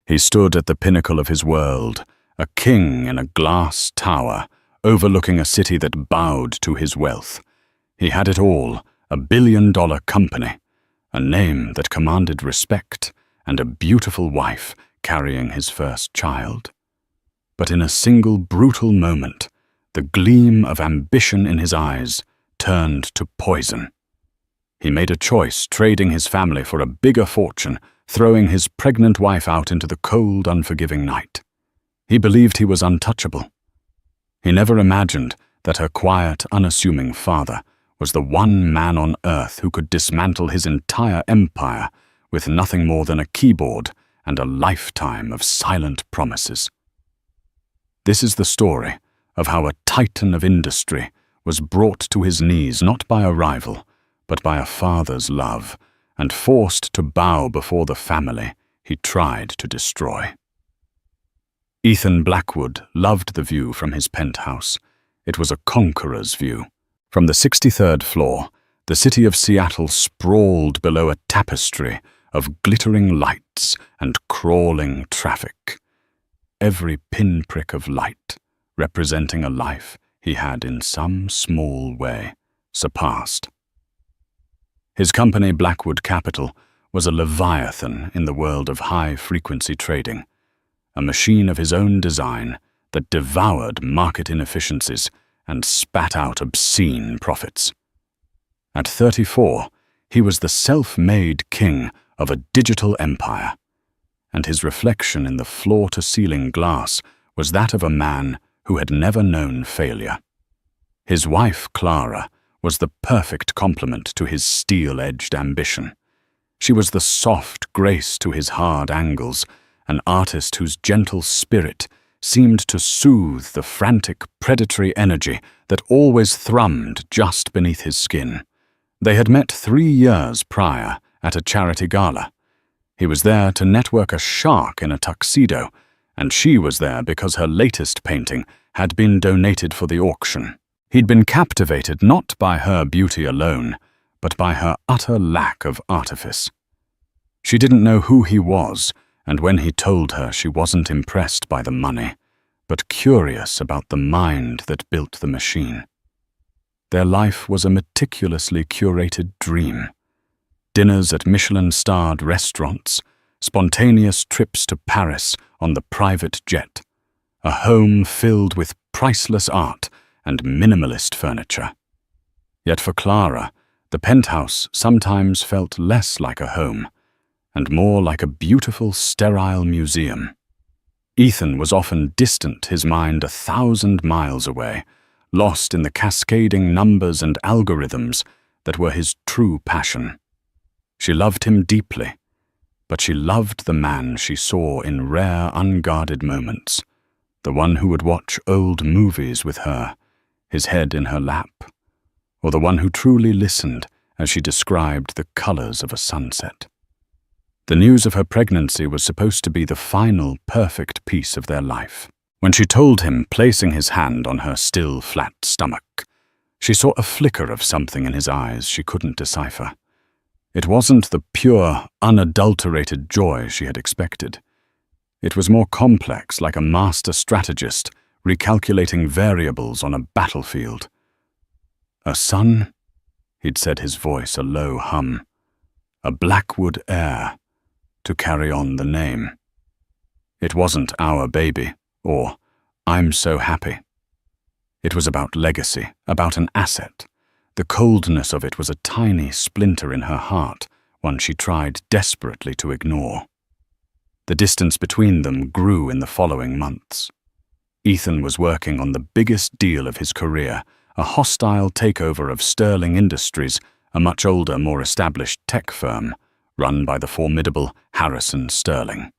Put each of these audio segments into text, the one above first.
He stood at the pinnacle of his world, a king in a glass tower, overlooking a city that bowed to his wealth. He had it all, a billion-dollar company, a name that commanded respect, and a beautiful wife carrying his first child. But in a single brutal moment, the gleam of ambition in his eyes turned to poison. He made a choice, trading his family for a bigger fortune, throwing his pregnant wife out into the cold, unforgiving night. He believed he was untouchable. He never imagined that her quiet, unassuming father was the one man on earth who could dismantle his entire empire with nothing more than a keyboard and a lifetime of silent promises. This is the story of how a titan of industry was brought to his knees not by a rival, but by a father's love, and forced to bow before the family he tried to destroy. Ethan Blackwood loved the view from his penthouse. It was a conqueror's view. From the 63rd floor, the city of Seattle sprawled below a tapestry of glittering lights and crawling traffic. Every pinprick of light representing a life he had in some small way surpassed. His company, Blackwood Capital, was a leviathan in the world of high-frequency trading, a machine of his own design that devoured market inefficiencies and spat out obscene profits. At 34, he was the self-made king of a digital empire, and his reflection in the floor-to-ceiling glass was that of a man who had never known failure. His wife, Clara, was the perfect complement to his steel-edged ambition. She was the soft grace to his hard angles, an artist whose gentle spirit seemed to soothe the frantic, predatory energy that always thrummed just beneath his skin. They had met 3 years prior at a charity gala. He was there to network a shark in a tuxedo, and she was there because her latest painting had been donated for the auction. He'd been captivated not by her beauty alone, but by her utter lack of artifice. She didn't know who he was, and when he told her, she wasn't impressed by the money, but curious about the mind that built the machine. Their life was a meticulously curated dream. Dinners at Michelin-starred restaurants, spontaneous trips to Paris on the private jet, a home filled with priceless art and minimalist furniture. Yet for Clara, the penthouse sometimes felt less like a home and more like a beautiful, sterile museum. Ethan was often distant, his mind 1,000 miles away, lost in the cascading numbers and algorithms that were his true passion. She loved him deeply, but she loved the man she saw in rare, unguarded moments, the one who would watch old movies with her, his head in her lap, or the one who truly listened as she described the colors of a sunset. The news of her pregnancy was supposed to be the final, perfect piece of their life. When she told him, placing his hand on her still, flat stomach, she saw a flicker of something in his eyes she couldn't decipher. It wasn't the pure, unadulterated joy she had expected. It was more complex, like a master strategist recalculating variables on a battlefield. "A son?" he'd said, his voice a low hum. "A Blackwood heir, to carry on the name." It wasn't "our baby" or "I'm so happy." It was about legacy, about an asset. The coldness of it was a tiny splinter in her heart, one she tried desperately to ignore. The distance between them grew in the following months. Ethan was working on the biggest deal of his career, a hostile takeover of Sterling Industries, a much older, more established tech firm, run by the formidable Harrison Sterling.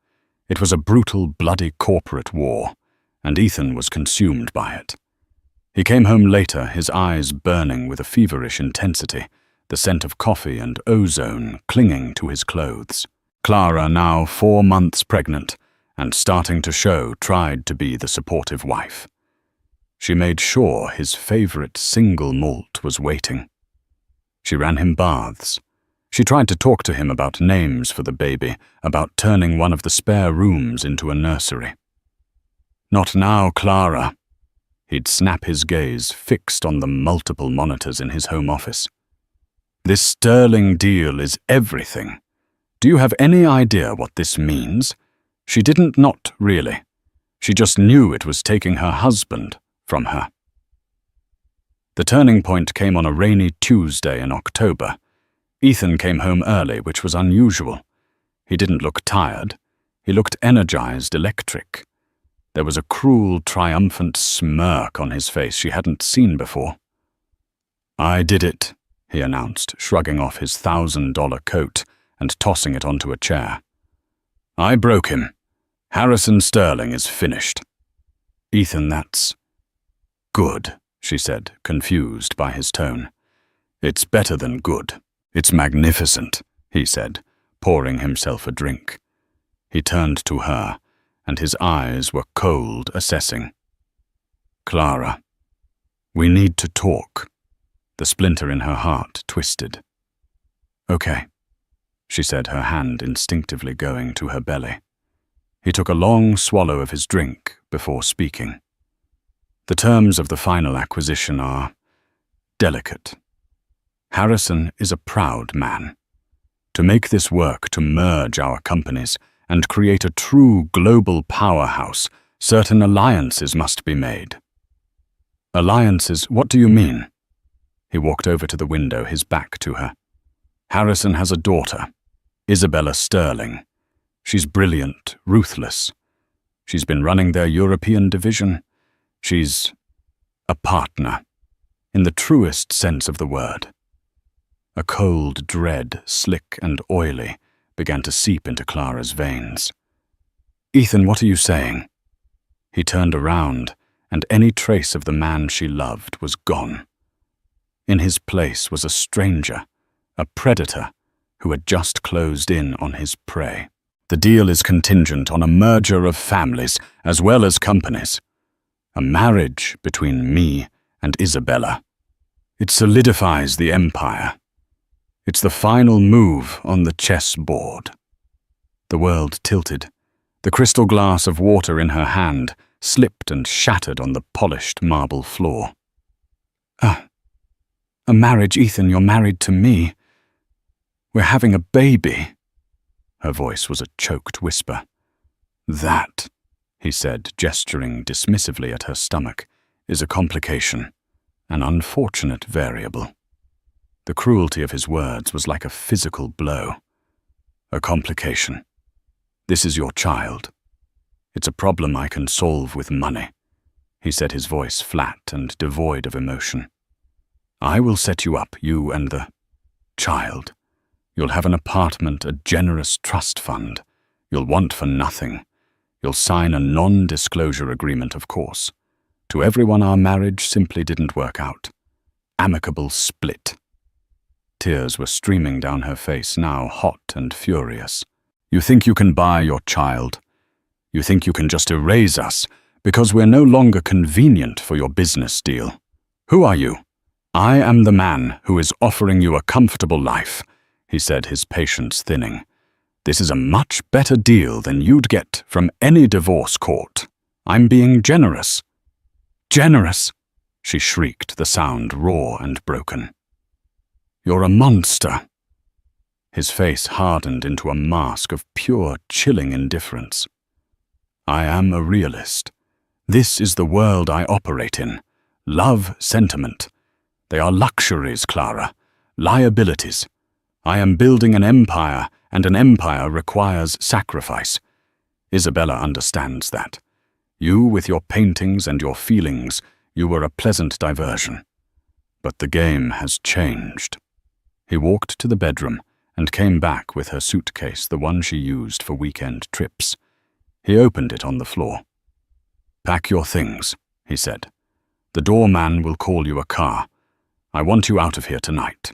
It was a brutal, bloody corporate war, and Ethan was consumed by it. He came home later, his eyes burning with a feverish intensity, the scent of coffee and ozone clinging to his clothes. Clara, now 4 months pregnant and starting to show, tried to be the supportive wife. She made sure his favorite single malt was waiting. She ran him baths, She tried to talk to him about names for the baby, about turning one of the spare rooms into a nursery. "Not now, Clara." He'd snap his gaze, fixed on the multiple monitors in his home office. "This sterling deal is everything. Do you have any idea what this means?" She didn't, not really. She just knew it was taking her husband from her. The turning point came on a rainy Tuesday in October. Ethan came home early, which was unusual. He didn't look tired. He looked energized, electric. There was a cruel, triumphant smirk on his face she hadn't seen before. "I did it," he announced, shrugging off his $1,000 coat and tossing it onto a chair. "I broke him. Harrison Sterling is finished." "Ethan, that's good," she said, confused by his tone. "It's better than good. It's magnificent," he said, pouring himself a drink. He turned to her, and his eyes were cold, assessing. "Clara, we need to talk." The splinter in her heart twisted. "Okay," she said, her hand instinctively going to her belly. He took a long swallow of his drink before speaking. "The terms of the final acquisition are delicate. Harrison is a proud man. To make this work, to merge our companies and create a true global powerhouse, certain alliances must be made." "Alliances? What do you mean?" He walked over to the window, his back to her. "Harrison has a daughter, Isabella Sterling. She's brilliant, ruthless. She's been running their European division. She's a partner, in the truest sense of the word." A cold dread, slick and oily, began to seep into Clara's veins. "Ethan, what are you saying?" He turned around, and any trace of the man she loved was gone. In his place was a stranger, a predator, who had just closed in on his prey. "The deal is contingent on a merger of families as well as companies. A marriage between me and Isabella. It solidifies the empire. It's the final move on the chessboard." The world tilted. The crystal glass of water in her hand slipped and shattered on the polished marble floor. A marriage, Ethan, you're married to me. We're having a baby." Her voice was a choked whisper. "That," he said, gesturing dismissively at her stomach, "is a complication, an unfortunate variable." The cruelty of his words was like a physical blow. "A complication. This is your child. It's a problem I can solve with money," he said, his voice flat and devoid of emotion. "I will set you up, you and the child. You'll have an apartment, a generous trust fund. You'll want for nothing. You'll sign a non-disclosure agreement, of course. To everyone, our marriage simply didn't work out. Amicable split." Tears were streaming down her face, now hot and furious. "You think you can buy your child? You think you can just erase us because we're no longer convenient for your business deal? Who are you?" "I am the man who is offering you a comfortable life," he said, his patience thinning. "This is a much better deal than you'd get from any divorce court. I'm being generous." "Generous?" she shrieked, the sound raw and broken. "You're a monster." His face hardened into a mask of pure, chilling indifference. "I am a realist. This is the world I operate in. Love, sentiment. They are luxuries, Clara. Liabilities. I am building an empire, and an empire requires sacrifice. Isabella understands that. You, with your paintings and your feelings, you were a pleasant diversion. But the game has changed." He walked to the bedroom and came back with her suitcase, the one she used for weekend trips. He opened it on the floor. "Pack your things," he said. "The doorman will call you a car. I want you out of here tonight."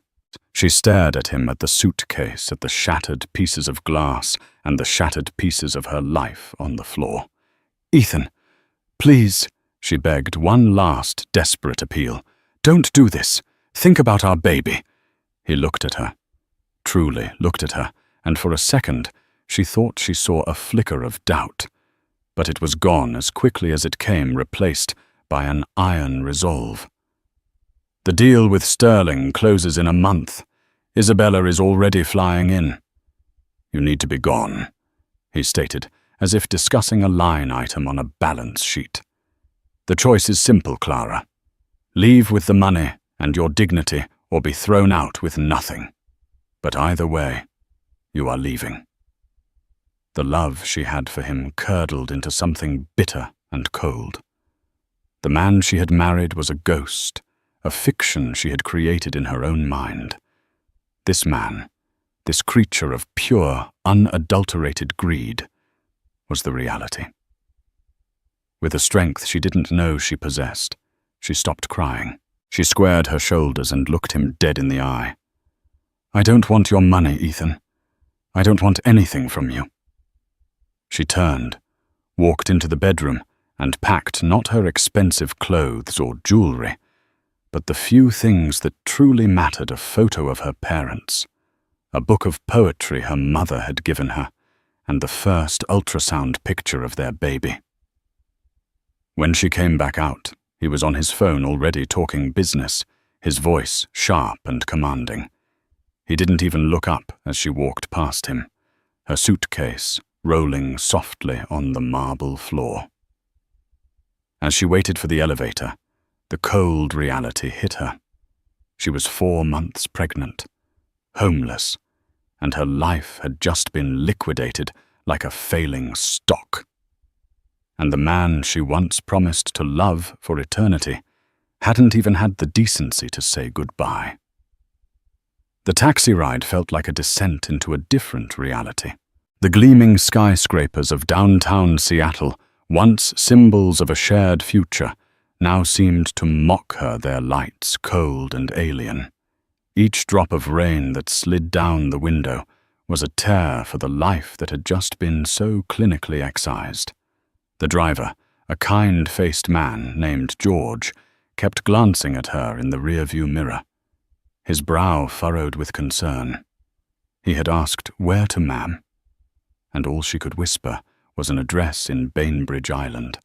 She stared at him, at the suitcase, at the shattered pieces of glass and the shattered pieces of her life on the floor. "Ethan, please," she begged, one last desperate appeal. "Don't do this. Think about our baby." He looked at her. truly looked at her, and for a second she thought she saw a flicker of doubt. But it was gone as quickly as it came, replaced by an iron resolve. "The deal with Sterling closes in a month. Isabella is already flying in." "You need to be gone," he stated, as if discussing a line item on a balance sheet. "The choice is simple, Clara. Leave with the money and your dignity, or be thrown out with nothing. But either way, you are leaving." The love she had for him curdled into something bitter and cold. The man she had married was a ghost, a fiction she had created in her own mind. This man, this creature of pure, unadulterated greed, was the reality. With a strength she didn't know she possessed, she stopped crying. She squared her shoulders and looked him dead in the eye. "I don't want your money, Ethan. I don't want anything from you." She turned, walked into the bedroom, and packed not her expensive clothes or jewelry, but the few things that truly mattered: a photo of her parents, a book of poetry her mother had given her, and the first ultrasound picture of their baby. When she came back out, he was on his phone already talking business, his voice sharp and commanding. He didn't even look up as she walked past him, her suitcase rolling softly on the marble floor. As she waited for the elevator, the cold reality hit her. She was 4 months pregnant, homeless, and her life had just been liquidated like a failing stock. And the man she once promised to love for eternity hadn't even had the decency to say goodbye. The taxi ride felt like a descent into a different reality. The gleaming skyscrapers of downtown Seattle, once symbols of a shared future, now seemed to mock her, their lights cold and alien. Each drop of rain that slid down the window was a tear for the life that had just been so clinically excised. The driver, a kind-faced man named George, kept glancing at her in the rearview mirror, his brow furrowed with concern. He had asked, "Where to, ma'am?" And all she could whisper was an address in Bainbridge Island,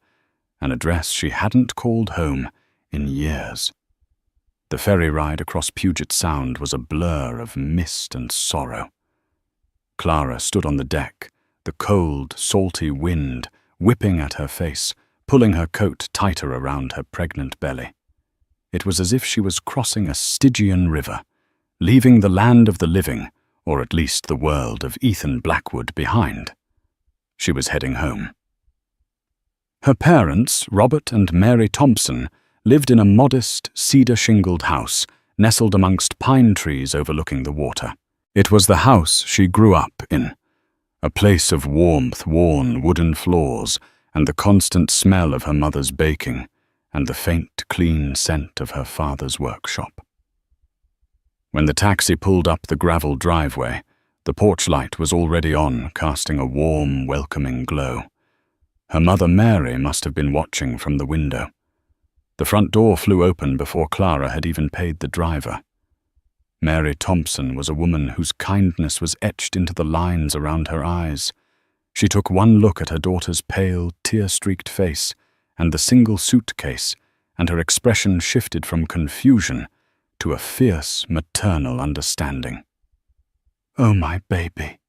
an address she hadn't called home in years. The ferry ride across Puget Sound was a blur of mist and sorrow. Clara stood on the deck, the cold, salty wind whipping at her face, pulling her coat tighter around her pregnant belly. It was as if she was crossing a Stygian river, leaving the land of the living, or at least the world of Ethan Blackwood, behind. She was heading home. Her parents, Robert and Mary Thompson, lived in a modest, cedar-shingled house nestled amongst pine trees overlooking the water. It was the house she grew up in, a place of warmth, worn wooden floors, and the constant smell of her mother's baking, and the faint, clean scent of her father's workshop. When the taxi pulled up the gravel driveway, the porch light was already on, casting a warm, welcoming glow. Her mother Mary must have been watching from the window. The front door flew open before Clara had even paid the driver. Mary Thompson was a woman whose kindness was etched into the lines around her eyes. She took one look at her daughter's pale, tear-streaked face and the single suitcase, and her expression shifted from confusion to a fierce, maternal understanding. "Oh, my baby,"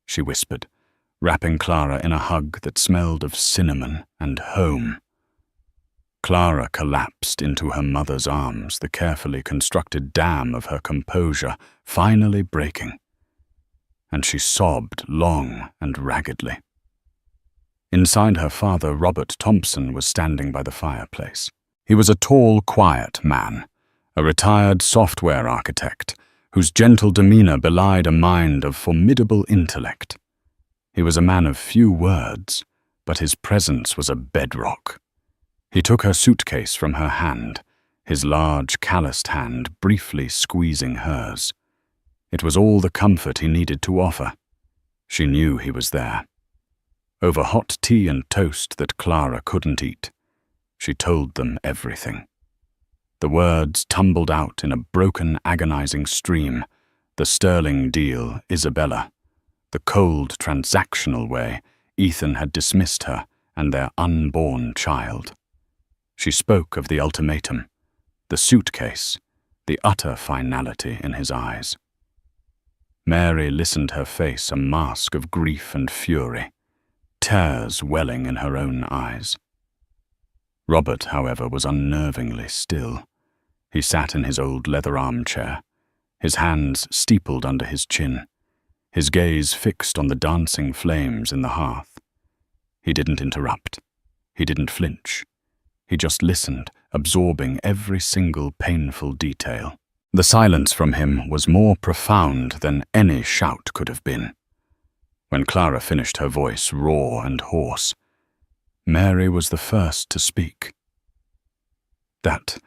she whispered, wrapping Clara in a hug that smelled of cinnamon and home. Clara collapsed into her mother's arms, the carefully constructed dam of her composure finally breaking, and she sobbed long and raggedly. Inside her father, Robert Thompson, was standing by the fireplace. He was a tall, quiet man, a retired software architect, whose gentle demeanor belied a mind of formidable intellect. He was a man of few words, but his presence was a bedrock. He took her suitcase from her hand, his large, calloused hand briefly squeezing hers. It was all the comfort he needed to offer. She knew he was there. Over hot tea and toast that Clara couldn't eat, she told them everything. The words tumbled out in a broken, agonizing stream, The sterling deal, Isabella. The cold, transactional way Ethan had dismissed her and their unborn child. She spoke of the ultimatum, the suitcase, the utter finality in his eyes. Mary listened, her face a mask of grief and fury, tears welling in her own eyes. Robert, however, was unnervingly still. He sat in his old leather armchair, his hands steepled under his chin, his gaze fixed on the dancing flames in the hearth. He didn't interrupt. He didn't flinch. He just listened, absorbing every single painful detail. The silence from him was more profound than any shout could have been. When Clara finished, her voice raw and hoarse, Mary was the first to speak. That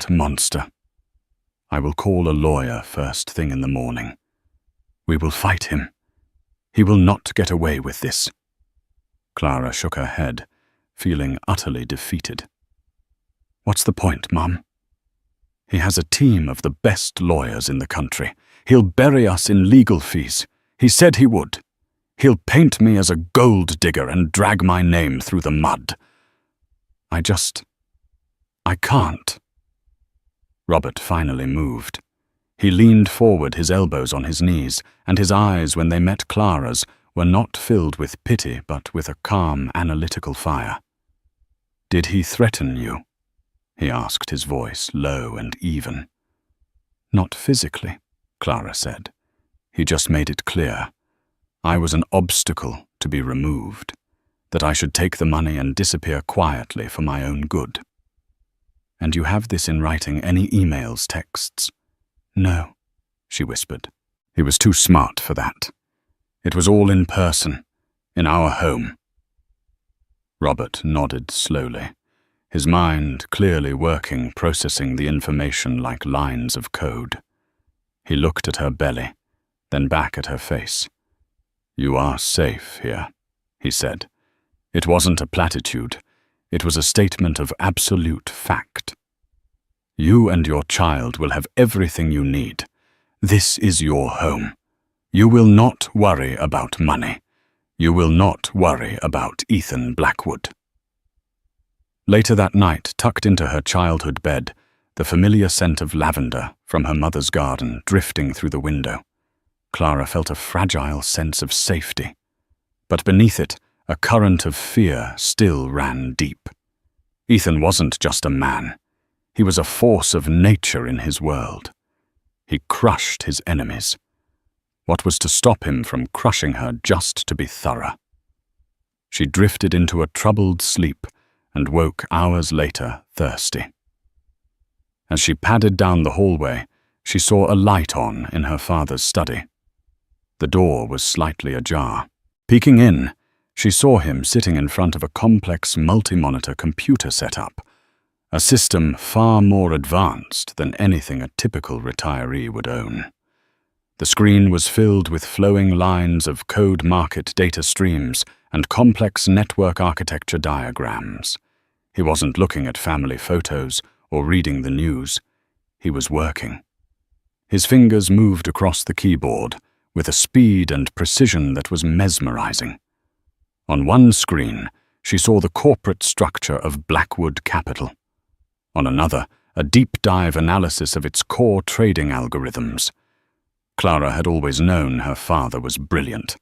monster. I will call a lawyer first thing in the morning. We will fight him. He will not get away with this. Clara shook her head, feeling utterly defeated. What's the point, Mum? He has a team of the best lawyers in the country. He'll bury us in legal fees. He said he would. He'll paint me as a gold digger and drag my name through the mud. I can't. Robert finally moved. He leaned forward, his elbows on his knees, and his eyes, when they met Clara's, were not filled with pity but with a calm, analytical fire. Did he threaten you? He asked, his voice low and even. Not physically, Clara said. He just made it clear. I was an obstacle to be removed, that I should take the money and disappear quietly for my own good. And you have this in writing, any emails, texts? No, she whispered. He was too smart for that. It was all in person, in our home. Robert nodded slowly, his mind clearly working, processing the information like lines of code. He looked at her belly, then back at her face. You are safe here, he said. It wasn't a platitude. It was a statement of absolute fact. You and your child will have everything you need. This is your home. You will not worry about money. You will not worry about Ethan Blackwood. Later that night, tucked into her childhood bed, the familiar scent of lavender from her mother's garden drifting through the window, Clara felt a fragile sense of safety. But beneath it, a current of fear still ran deep. Ethan wasn't just a man. He was a force of nature in his world. He crushed his enemies. What was to stop him from crushing her just to be thorough? She drifted into a troubled sleep and woke hours later thirsty. As she padded down the hallway, she saw a light on in her father's study. The door was slightly ajar. Peeking in, she saw him sitting in front of a complex multi-monitor computer setup, a system far more advanced than anything a typical retiree would own. The screen was filled with flowing lines of code market data streams and complex network architecture diagrams. He wasn't looking at family photos or reading the news. He was working. His fingers moved across the keyboard with a speed and precision that was mesmerizing. On one screen, she saw the corporate structure of Blackwood Capital. On another, a deep-dive analysis of its core trading algorithms. Clara had always known her father was brilliant.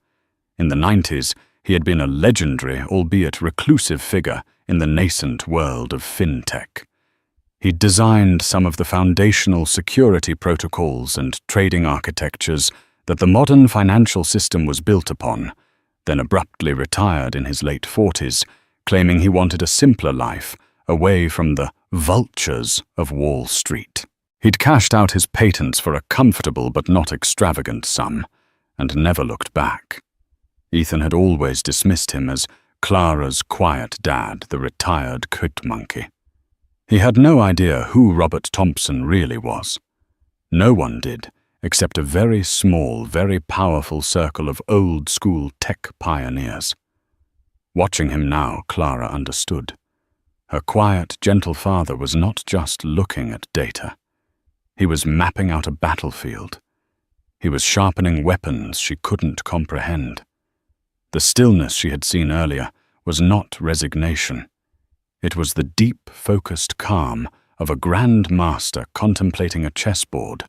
In the 90s, he had been a legendary, albeit reclusive figure in the nascent world of fintech. He'd designed some of the foundational security protocols and trading architectures that the modern financial system was built upon, then abruptly retired in his late 40s, claiming he wanted a simpler life, away from the vultures of Wall Street. He'd cashed out his patents for a comfortable but not extravagant sum, and never looked back. Ethan had always dismissed him as Clara's quiet dad, the retired coat monkey. He had no idea who Robert Thompson really was. No one did, except a very small, very powerful circle of old-school tech pioneers. Watching him now, Clara understood. Her quiet, gentle father was not just looking at data. He was mapping out a battlefield. He was sharpening weapons she couldn't comprehend. The stillness she had seen earlier was not resignation. It was the deep, focused calm of a grand master contemplating a chessboard,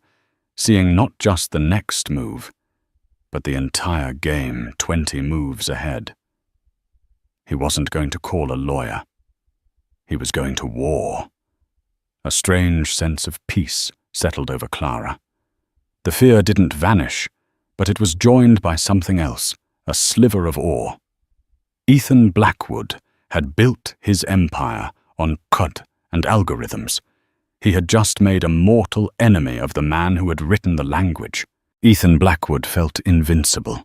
seeing not just the next move, but the entire game 20 moves ahead. He wasn't going to call a lawyer. He was going to war. A strange sense of peace settled over Clara. The fear didn't vanish, but it was joined by something else, a sliver of awe. Ethan Blackwood had built his empire on code and algorithms. He had just made a mortal enemy of the man who had written the language. Ethan Blackwood felt invincible.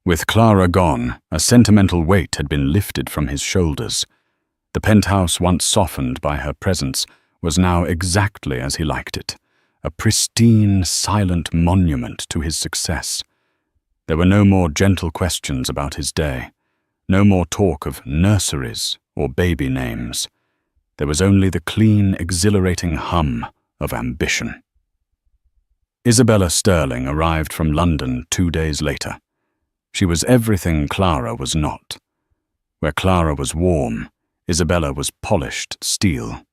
With Clara gone, a sentimental weight had been lifted from his shoulders. The penthouse, once softened by her presence, was now exactly as he liked it, a pristine, silent monument to his success. There were no more gentle questions about his day, no more talk of nurseries or baby names. There was only the clean, exhilarating hum of ambition. Isabella Sterling arrived from London 2 days later. She was everything Clara was not. Where Clara was warm, Isabella was polished steel.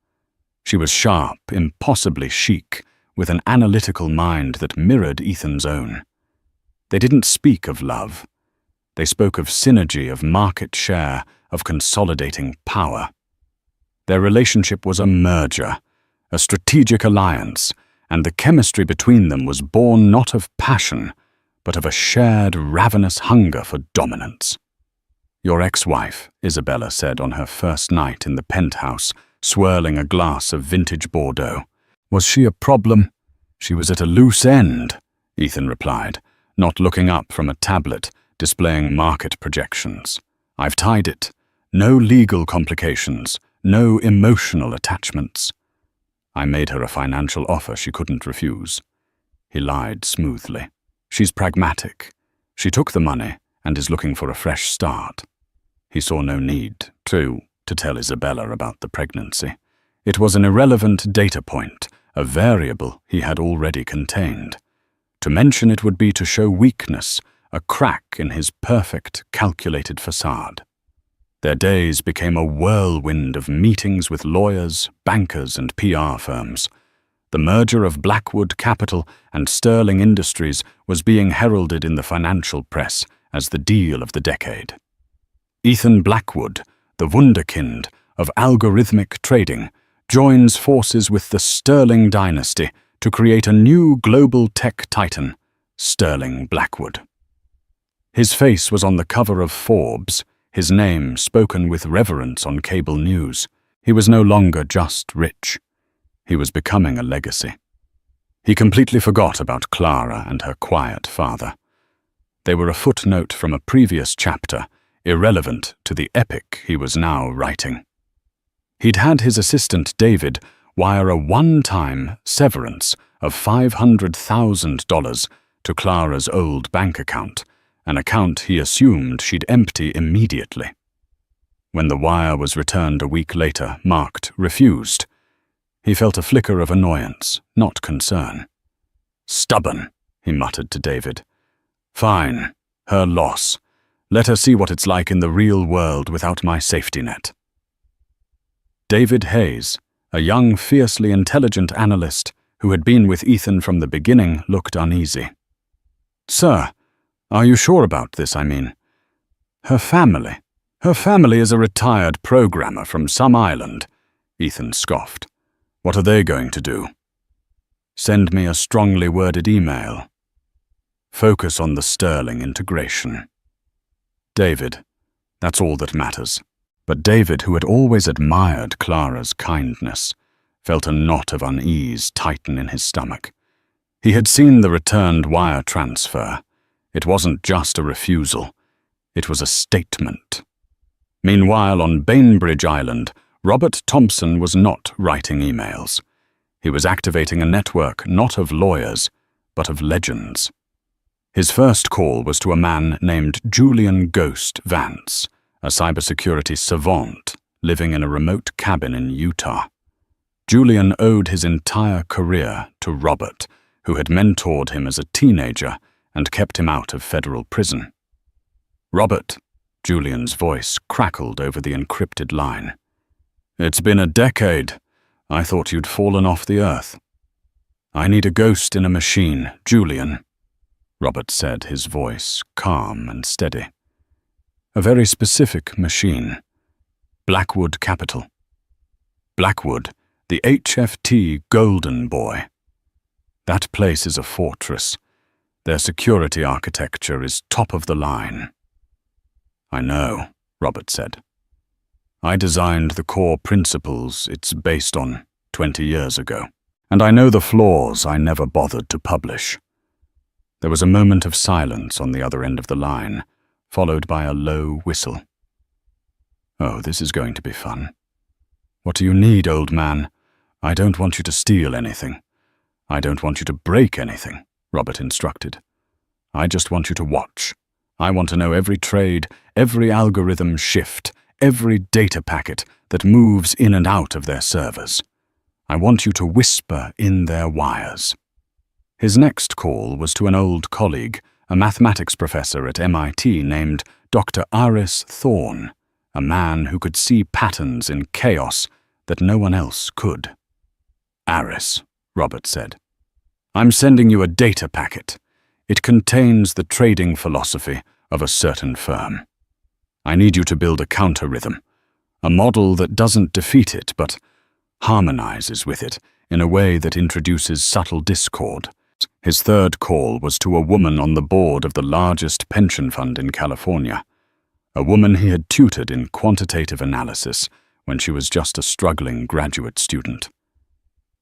She was sharp, impossibly chic, with an analytical mind that mirrored Ethan's own. They didn't speak of love. They spoke of synergy, of market share, of consolidating power. Their relationship was a merger, a strategic alliance, and the chemistry between them was born not of passion, but of a shared, ravenous hunger for dominance. "Your ex-wife," Isabella said on her first night in the penthouse, swirling a glass of vintage Bordeaux. "Was she a problem?" "She was at a loose end," Ethan replied, not looking up from a tablet displaying market projections. "I've tied it. No legal complications, no emotional attachments." "I made her a financial offer she couldn't refuse." He lied smoothly. "She's pragmatic. She took the money and is looking for a fresh start." He saw no need to tell Isabella about the pregnancy. It was an irrelevant data point, a variable he had already contained. To mention it would be to show weakness, a crack in his perfect, calculated facade. Their days became a whirlwind of meetings with lawyers, bankers, and PR firms. The merger of Blackwood Capital and Sterling Industries was being heralded in the financial press as the deal of the decade. Ethan Blackwood, the wunderkind of algorithmic trading, joins forces with the Sterling dynasty to create a new global tech titan, Sterling Blackwood. His face was on the cover of Forbes, his name spoken with reverence on cable news. He was no longer just rich. He was becoming a legacy. He completely forgot about Clara and her quiet father. They were a footnote from a previous chapter, irrelevant to the epic he was now writing. He'd had his assistant David wire a one-time severance of $500,000 to Clara's old bank account, an account he assumed she'd empty immediately. When the wire was returned a week later, marked refused, he felt a flicker of annoyance, not concern. "Stubborn," he muttered to David. "Fine, her loss. Let her see what it's like in the real world without my safety net." David Hayes, a young, fiercely intelligent analyst who had been with Ethan from the beginning, looked uneasy. "Sir, are you sure about this, I mean?" Her family is a retired programmer from some island," Ethan scoffed. "What are they going to do?" "Send me a strongly worded email. Focus on the Sterling integration." "David, that's all that matters." But David, who had always admired Clara's kindness, felt a knot of unease tighten in his stomach. He had seen the returned wire transfer. It wasn't just a refusal. It was a statement. Meanwhile, on Bainbridge Island, Robert Thompson was not writing emails. He was activating a network not of lawyers, but of legends. His first call was to a man named Julian Ghost Vance, a cybersecurity savant living in a remote cabin in Utah. Julian owed his entire career to Robert, who had mentored him as a teenager and kept him out of federal prison. "Robert," Julian's voice crackled over the encrypted line. "It's been a decade. I thought you'd fallen off the earth." "I need a ghost in a machine, Julian," Robert said, his voice calm and steady. "A very specific machine. Blackwood Capital. Blackwood, the HFT Golden Boy. That place is a fortress. Their security architecture is top of the line." "I know," Robert said. "I designed the core principles it's based on 20 years ago, and I know the flaws I never bothered to publish." There was a moment of silence on the other end of the line, followed by a low whistle. "Oh, this is going to be fun. What do you need, old man? I don't want you to steal anything. I don't want you to break anything," Robert instructed. "I just want you to watch. I want to know every trade, every algorithm shift, every data packet that moves in and out of their servers. I want you to whisper in their wires." His next call was to an old colleague, a mathematics professor at MIT named Dr. Aris Thorne, a man who could see patterns in chaos that no one else could. "Aris," Robert said, "I'm sending you a data packet. It contains the trading philosophy of a certain firm. I need you to build a counter-rhythm, a model that doesn't defeat it but harmonizes with it in a way that introduces subtle discord." His third call was to a woman on the board of the largest pension fund in California, a woman he had tutored in quantitative analysis when she was just a struggling graduate student.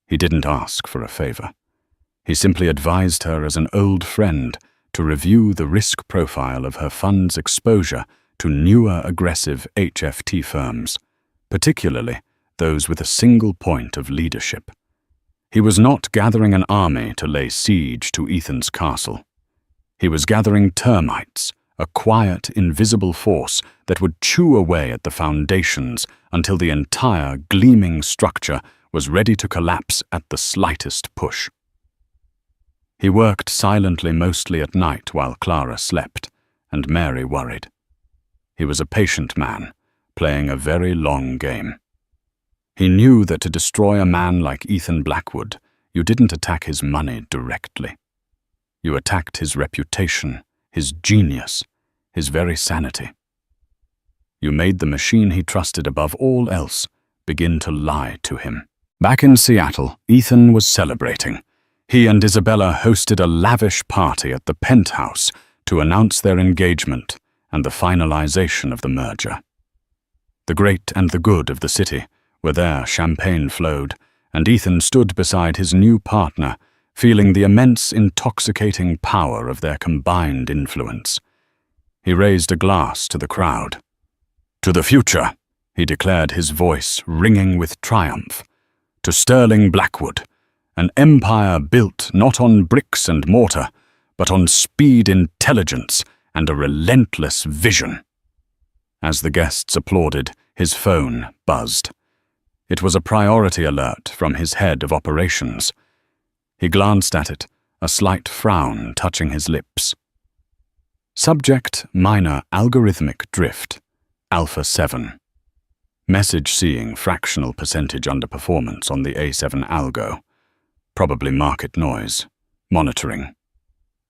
He didn't ask for a favor. He simply advised her as an old friend to review the risk profile of her fund's exposure to newer aggressive HFT firms, particularly those with a single point of leadership. He was not gathering an army to lay siege to Ethan's castle. He was gathering termites, a quiet, invisible force that would chew away at the foundations until the entire gleaming structure was ready to collapse at the slightest push. He worked silently mostly at night while Clara slept, and Mary worried. He was a patient man, playing a very long game. He knew that to destroy a man like Ethan Blackwood, you didn't attack his money directly. You attacked his reputation, his genius, his very sanity. You made the machine he trusted above all else begin to lie to him. Back in Seattle, Ethan was celebrating. He and Isabella hosted a lavish party at the penthouse to announce their engagement and the finalization of the merger. The great and the good of the city were there, champagne flowed, and Ethan stood beside his new partner, feeling the immense intoxicating power of their combined influence. He raised a glass to the crowd. "To the future," he declared, his voice ringing with triumph. "To Sterling Blackwood, an empire built not on bricks and mortar, but on speed, intelligence, and a relentless vision." As the guests applauded, his phone buzzed. It was a priority alert from his head of operations. He glanced at it, a slight frown touching his lips. Subject: minor algorithmic drift, Alpha 7. Message seeing fractional percentage underperformance on the A7 algo. Probably market noise. Monitoring.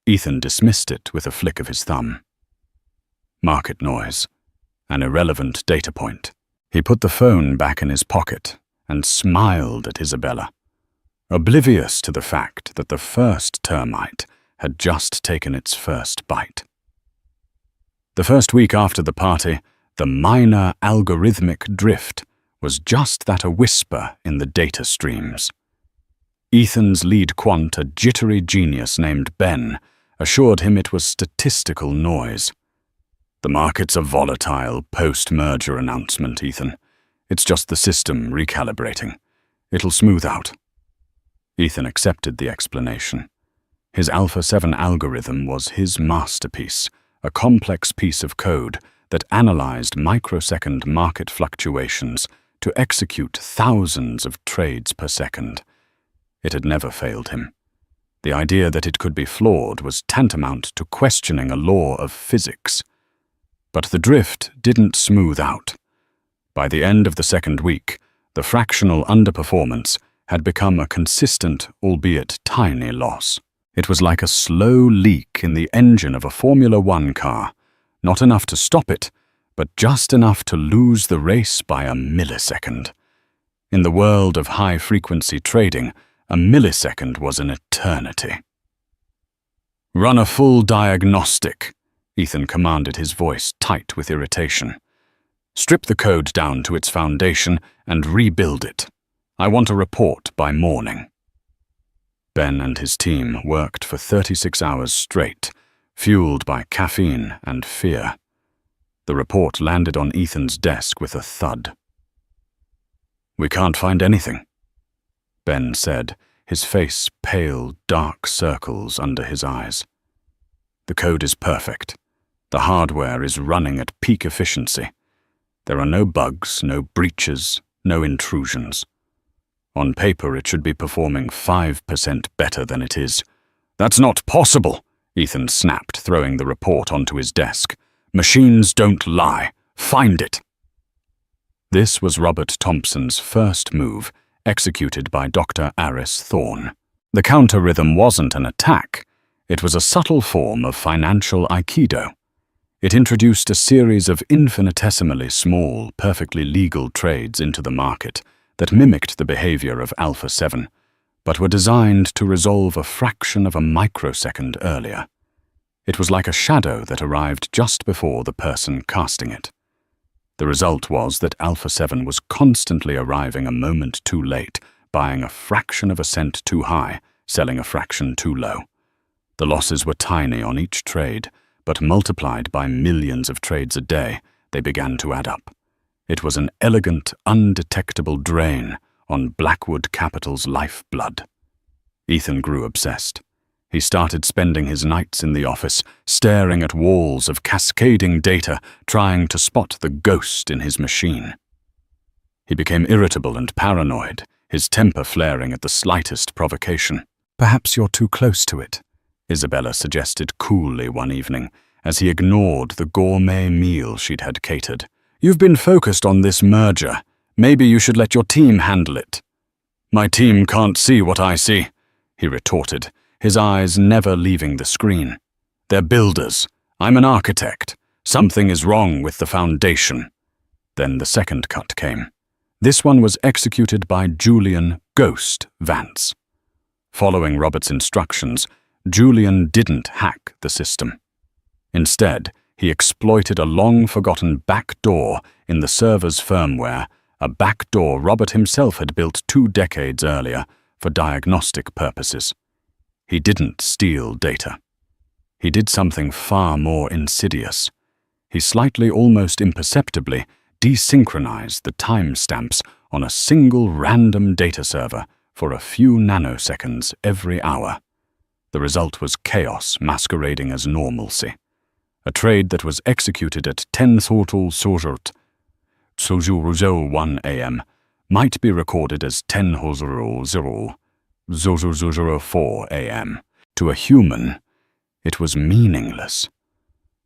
Ethan dismissed it with a flick of his thumb. Market noise. An irrelevant data point. He put the phone back in his pocket and smiled at Isabella, oblivious to the fact that the first termite had just taken its first bite. The first week after the party, the minor algorithmic drift was just that, a whisper in the data streams. Ethan's lead quant, a jittery genius named Ben, assured him it was statistical noise. "The markets are volatile post-merger announcement, Ethan. It's just the system recalibrating. It'll smooth out." Ethan accepted the explanation. His Alpha 7 algorithm was his masterpiece, a complex piece of code that analyzed microsecond market fluctuations to execute thousands of trades per second. It had never failed him. The idea that it could be flawed was tantamount to questioning a law of physics. But the drift didn't smooth out. By the end of the second week, the fractional underperformance had become a consistent, albeit tiny, loss. It was like a slow leak in the engine of a Formula One car, not enough to stop it, but just enough to lose the race by a millisecond. In the world of high-frequency trading, a millisecond was an eternity. "Run a full diagnostic," Ethan commanded, his voice tight with irritation. "Strip the code down to its foundation and rebuild it. I want a report by morning." Ben and his team worked for 36 hours straight, fueled by caffeine and fear. The report landed on Ethan's desk with a thud. "We can't find anything," Ben said, his face pale, dark circles under his eyes. "The code is perfect. The hardware is running at peak efficiency. There are no bugs, no breaches, no intrusions. On paper, it should be performing 5% better than it is." "That's not possible," Ethan snapped, throwing the report onto his desk. "Machines don't lie. Find it." This was Robert Thompson's first move, executed by Dr. Aris Thorne. The counter-rhythm wasn't an attack. It was a subtle form of financial aikido. It introduced a series of infinitesimally small, perfectly legal trades into the market that mimicked the behavior of Alpha 7, but were designed to resolve a fraction of a microsecond earlier. It was like a shadow that arrived just before the person casting it. The result was that Alpha 7 was constantly arriving a moment too late, buying a fraction of a cent too high, selling a fraction too low. The losses were tiny on each trade, but multiplied by millions of trades a day, they began to add up. It was an elegant, undetectable drain on Blackwood Capital's lifeblood. Ethan grew obsessed. He started spending his nights in the office, staring at walls of cascading data, trying to spot the ghost in his machine. He became irritable and paranoid, his temper flaring at the slightest provocation. "Perhaps you're too close to it," Isabella suggested coolly one evening, as he ignored the gourmet meal she'd had catered. "You've been focused on this merger. Maybe you should let your team handle it." "My team can't see what I see," he retorted, his eyes never leaving the screen. "They're builders. I'm an architect. Something is wrong with the foundation." Then the second cut came. This one was executed by Julian "Ghost" Vance. Following Robert's instructions, Julian didn't hack the system. Instead, he exploited a long-forgotten backdoor in the server's firmware, a backdoor Robert himself had built 2 decades earlier for diagnostic purposes. He didn't steal data. He did something far more insidious. He slightly, almost imperceptibly, desynchronized the timestamps on a single random data server for a few nanoseconds every hour. The result was chaos masquerading as normalcy. A trade that was executed at 10:01 a.m. might be recorded as 10:04 a.m. To a human, it was meaningless.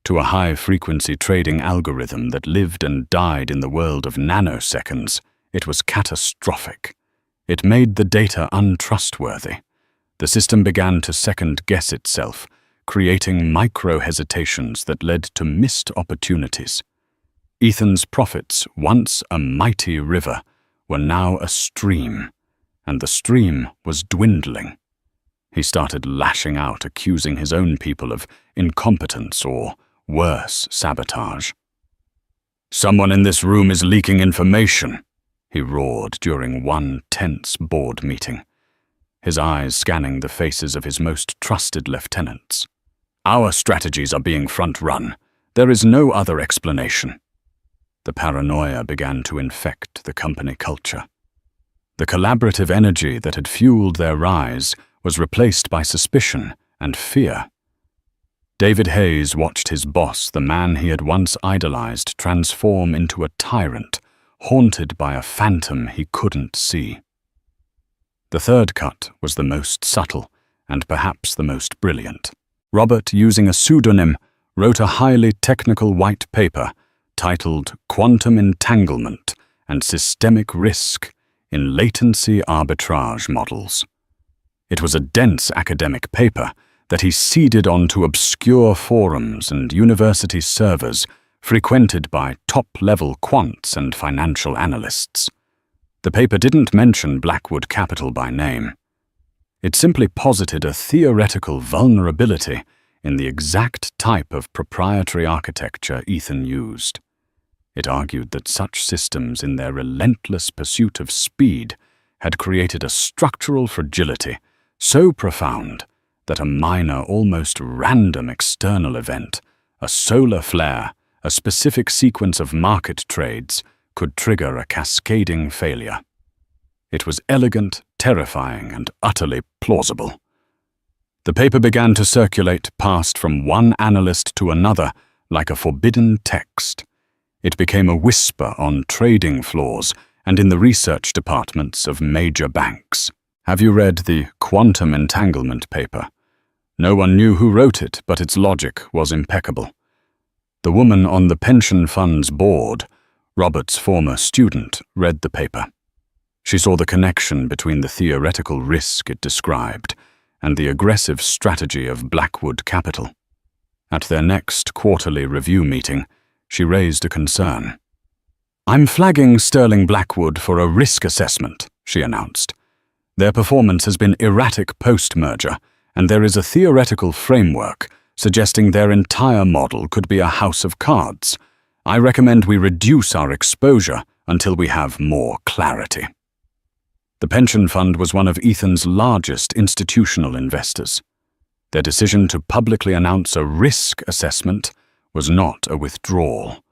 To a high-frequency trading algorithm that lived and died in the world of nanoseconds, it was catastrophic. It made the data untrustworthy. The system began to second-guess itself, creating micro-hesitations that led to missed opportunities. Ethan's profits, once a mighty river, were now a stream, and the stream was dwindling. He started lashing out, accusing his own people of incompetence or, worse, sabotage. "Someone in this room is leaking information," he roared during one tense board meeting, his eyes scanning the faces of his most trusted lieutenants. "Our strategies are being front-run. There is no other explanation." The paranoia began to infect the company culture. The collaborative energy that had fueled their rise was replaced by suspicion and fear. David Hayes watched his boss, the man he had once idolized, transform into a tyrant, haunted by a phantom he couldn't see. The third cut was the most subtle, and perhaps the most brilliant. Robert, using a pseudonym, wrote a highly technical white paper titled Quantum Entanglement and Systemic Risk in Latency Arbitrage Models. It was a dense academic paper that he seeded onto obscure forums and university servers frequented by top-level quants and financial analysts. The paper didn't mention Blackwood Capital by name. It simply posited a theoretical vulnerability in the exact type of proprietary architecture Ethan used. It argued that such systems, in their relentless pursuit of speed, had created a structural fragility so profound that a minor, almost random external event, a solar flare, a specific sequence of market trades, could trigger a cascading failure. It was elegant, terrifying, and utterly plausible. The paper began to circulate, passed from one analyst to another like a forbidden text. It became a whisper on trading floors and in the research departments of major banks. Have you read the Quantum Entanglement paper? No one knew who wrote it, but its logic was impeccable. The woman on the pension fund's board, Robert's former student, read the paper. She saw the connection between the theoretical risk it described and the aggressive strategy of Blackwood Capital. At their next quarterly review meeting, she raised a concern. "I'm flagging Sterling Blackwood for a risk assessment," she announced. "Their performance has been erratic post-merger, and there is a theoretical framework suggesting their entire model could be a house of cards. I recommend we reduce our exposure until we have more clarity." The pension fund was one of Ethan's largest institutional investors. Their decision to publicly announce a risk assessment was not a withdrawal.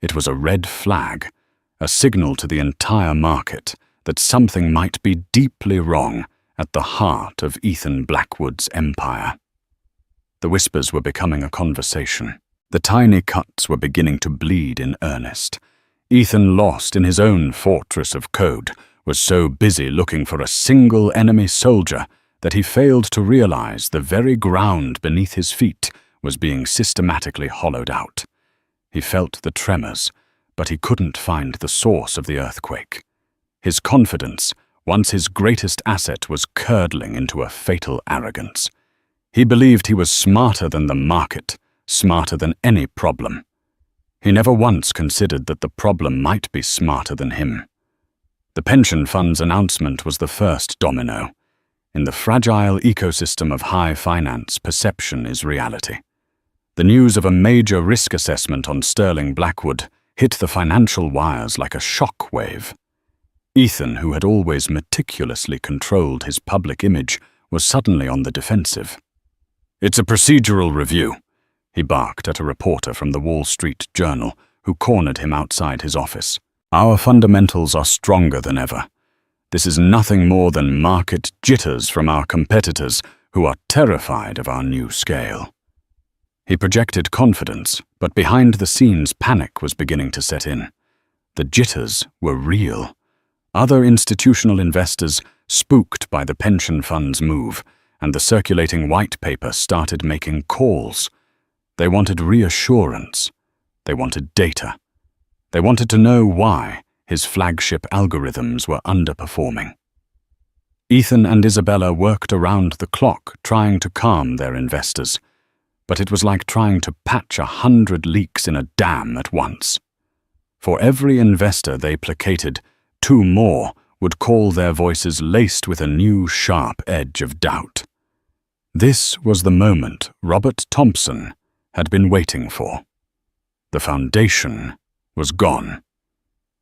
It was a red flag, a signal to the entire market that something might be deeply wrong at the heart of Ethan Blackwood's empire. The whispers were becoming a conversation. The tiny cuts were beginning to bleed in earnest. Ethan, lost in his own fortress of code, was so busy looking for a single enemy soldier that he failed to realize the very ground beneath his feet was being systematically hollowed out. He felt the tremors, but he couldn't find the source of the earthquake. His confidence, once his greatest asset, was curdling into a fatal arrogance. He believed he was smarter than the market, smarter than any problem. He never once considered that the problem might be smarter than him. The pension fund's announcement was the first domino. In the fragile ecosystem of high finance, perception is reality. The news of a major risk assessment on Sterling Blackwood hit the financial wires like a shock wave. Ethan, who had always meticulously controlled his public image, was suddenly on the defensive. "It's a procedural review," he barked at a reporter from the Wall Street Journal who cornered him outside his office. "Our fundamentals are stronger than ever. This is nothing more than market jitters from our competitors who are terrified of our new scale." He projected confidence, but behind the scenes panic was beginning to set in. The jitters were real. Other institutional investors, spooked by the pension fund's move, and the circulating white paper, started making calls. They wanted reassurance. They wanted data. They wanted to know why his flagship algorithms were underperforming. Ethan and Isabella worked around the clock trying to calm their investors, but it was like trying to patch 100 leaks in a dam at once. For every investor they placated, 2 more would call, their voices laced with a new sharp edge of doubt. This was the moment Robert Thompson had been waiting for. The foundation was gone.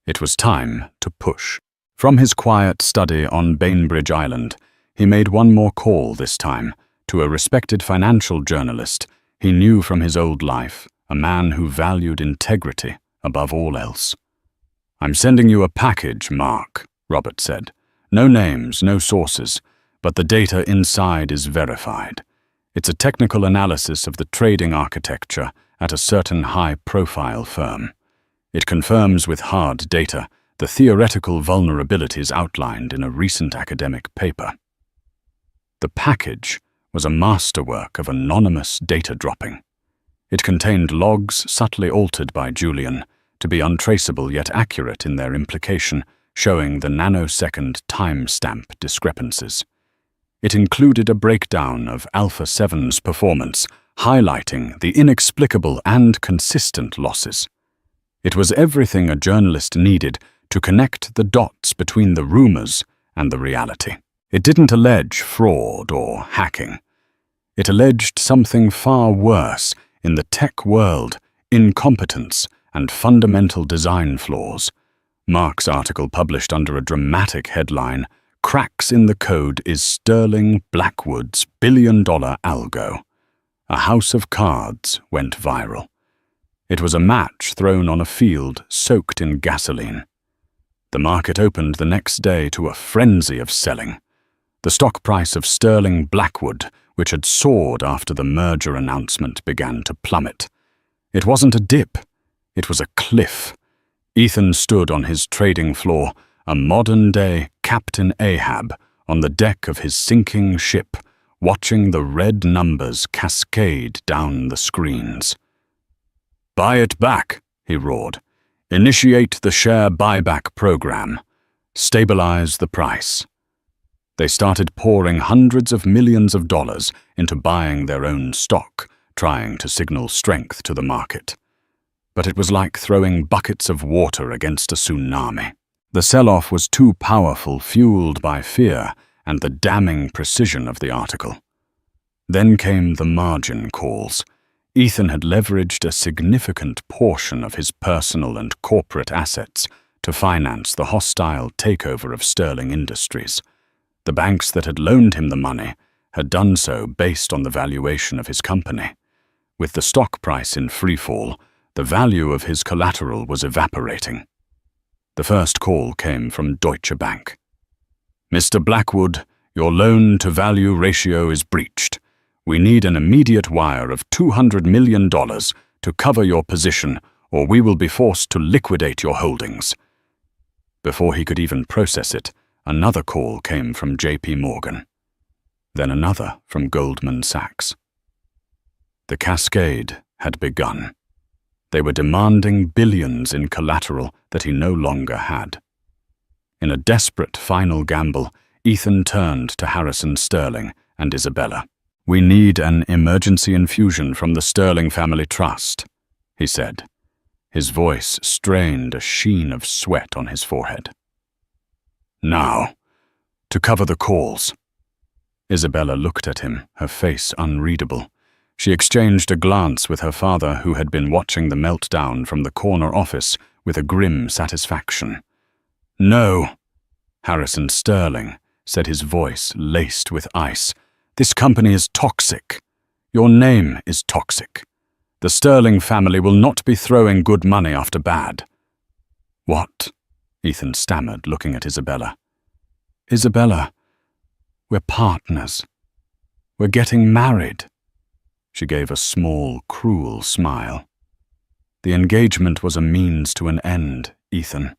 It was time to push. From his quiet study on Bainbridge Island, he made one more call this time to a respected financial journalist he knew from his old life, a man who valued integrity above all else. "I'm sending you a package, Mark," Robert said. "No names, no sources, but the data inside is verified. It's a technical analysis of the trading architecture at a certain high-profile firm. It confirms with hard data the theoretical vulnerabilities outlined in a recent academic paper." The package was a masterwork of anonymous data dropping. It contained logs subtly altered by Julian, to be untraceable yet accurate in their implication, showing the nanosecond timestamp discrepancies. It included a breakdown of Alpha 7's performance, highlighting the inexplicable and consistent losses. It was everything a journalist needed to connect the dots between the rumors and the reality. It didn't allege fraud or hacking. It alleged something far worse in the tech world: incompetence and fundamental design flaws. Mark's article, published under a dramatic headline, "Cracks in the Code is Sterling Blackwood's billion-dollar algo." A house of cards went viral. It was a match thrown on a field soaked in gasoline. The market opened the next day to a frenzy of selling. The stock price of Sterling Blackwood, which had soared after the merger announcement, began to plummet. It wasn't a dip, it was a cliff. Ethan stood on his trading floor, a modern-day Captain Ahab, on the deck of his sinking ship, watching the red numbers cascade down the screens. "Buy it back," he roared. "Initiate the share buyback program. Stabilize the price." They started pouring hundreds of millions of dollars into buying their own stock, trying to signal strength to the market. But it was like throwing buckets of water against a tsunami. The sell-off was too powerful, fueled by fear and the damning precision of the article. Then came the margin calls. Ethan had leveraged a significant portion of his personal and corporate assets to finance the hostile takeover of Sterling Industries. The banks that had loaned him the money had done so based on the valuation of his company. With the stock price in freefall, the value of his collateral was evaporating. The first call came from Deutsche Bank. "Mr. Blackwood, your loan-to-value ratio is breached. We need an immediate wire of $200 million to cover your position, or we will be forced to liquidate your holdings." Before he could even process it, another call came from JP Morgan. Then another from Goldman Sachs. The cascade had begun. They were demanding billions in collateral that he no longer had. In a desperate final gamble, Ethan turned to Harrison Sterling and Isabella. "We need an emergency infusion from the Sterling Family Trust," he said. His voice strained a sheen of sweat on his forehead. "Now, to cover the calls." Isabella looked at him, her face unreadable. She exchanged a glance with her father, who had been watching the meltdown from the corner office with a grim satisfaction. "No," Harrison Sterling said, his voice laced with ice. "This company is toxic. Your name is toxic. The Sterling family will not be throwing good money after bad." "What?" Ethan stammered, looking at Isabella. "Isabella, we're partners. We're getting married." She gave a small, cruel smile. "The engagement was a means to an end, Ethan.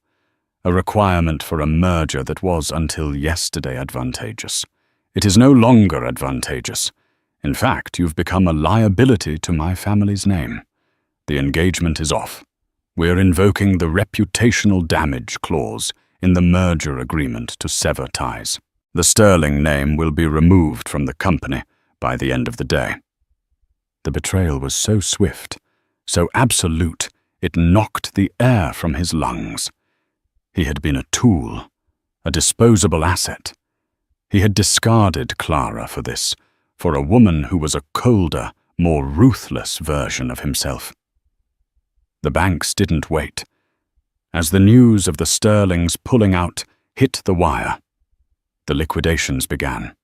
A requirement for a merger that was until yesterday advantageous. It is no longer advantageous. In fact, you've become a liability to my family's name. The engagement is off. We're invoking the reputational damage clause in the merger agreement to sever ties. The Sterling name will be removed from the company by the end of the day." The betrayal was so swift, so absolute, it knocked the air from his lungs. He had been a tool, a disposable asset. He had discarded Clara for this, for a woman who was a colder, more ruthless version of himself. The banks didn't wait. As the news of the Sterlings pulling out hit the wire, the liquidations began.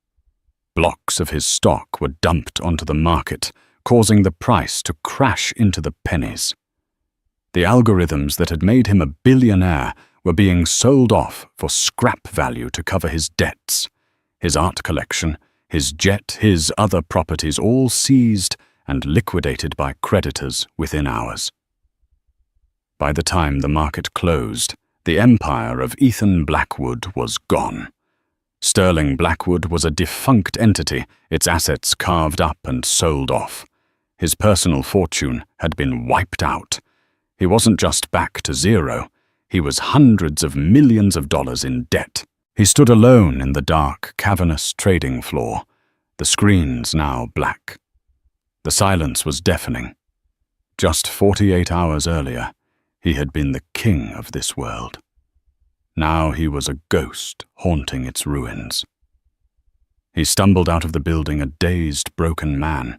Blocks of his stock were dumped onto the market, causing the price to crash into the pennies. The algorithms that had made him a billionaire were being sold off for scrap value to cover his debts. His art collection, his jet, his other properties, all seized and liquidated by creditors within hours. By the time the market closed, the empire of Ethan Blackwood was gone. Sterling Blackwood was a defunct entity, its assets carved up and sold off. His personal fortune had been wiped out. He wasn't just back to zero, he was hundreds of millions of dollars in debt. He stood alone in the dark, cavernous trading floor, the screens now black. The silence was deafening. Just 48 hours earlier, he had been the king of this world. Now he was a ghost haunting its ruins. He stumbled out of the building a dazed, broken man.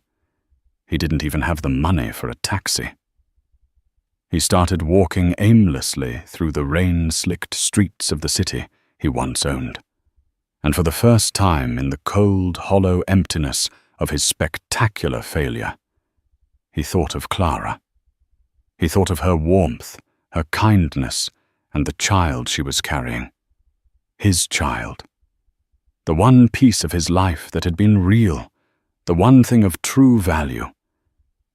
He didn't even have the money for a taxi. He started walking aimlessly through the rain-slicked streets of the city he once owned. And for the first time in the cold, hollow emptiness of his spectacular failure, he thought of Clara. He thought of her warmth, her kindness, and the child she was carrying. His child. The one piece of his life that had been real, the one thing of true value,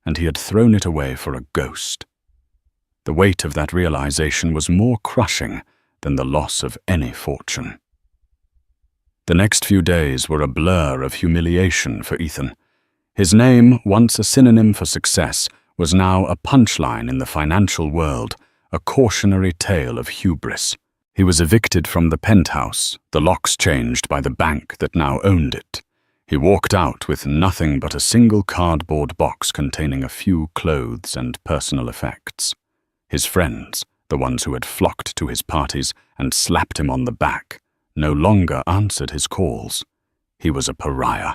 and he had thrown it away for a ghost. The weight of that realization was more crushing than the loss of any fortune. The next few days were a blur of humiliation for Ethan. His name, once a synonym for success, was now a punchline in the financial world, a cautionary tale of hubris. He was evicted from the penthouse, the locks changed by the bank that now owned it. He walked out with nothing but a single cardboard box containing a few clothes and personal effects. His friends, the ones who had flocked to his parties and slapped him on the back, no longer answered his calls. He was a pariah.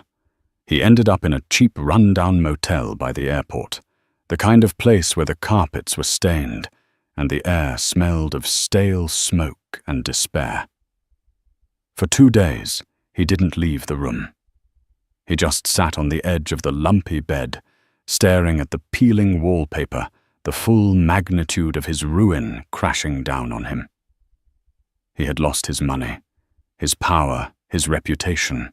He ended up in a cheap run-down motel by the airport, the kind of place where the carpets were stained and the air smelled of stale smoke and despair. For 2 days, he didn't leave the room. He just sat on the edge of the lumpy bed, staring at the peeling wallpaper, the full magnitude of his ruin crashing down on him. He had lost his money, his power, his reputation.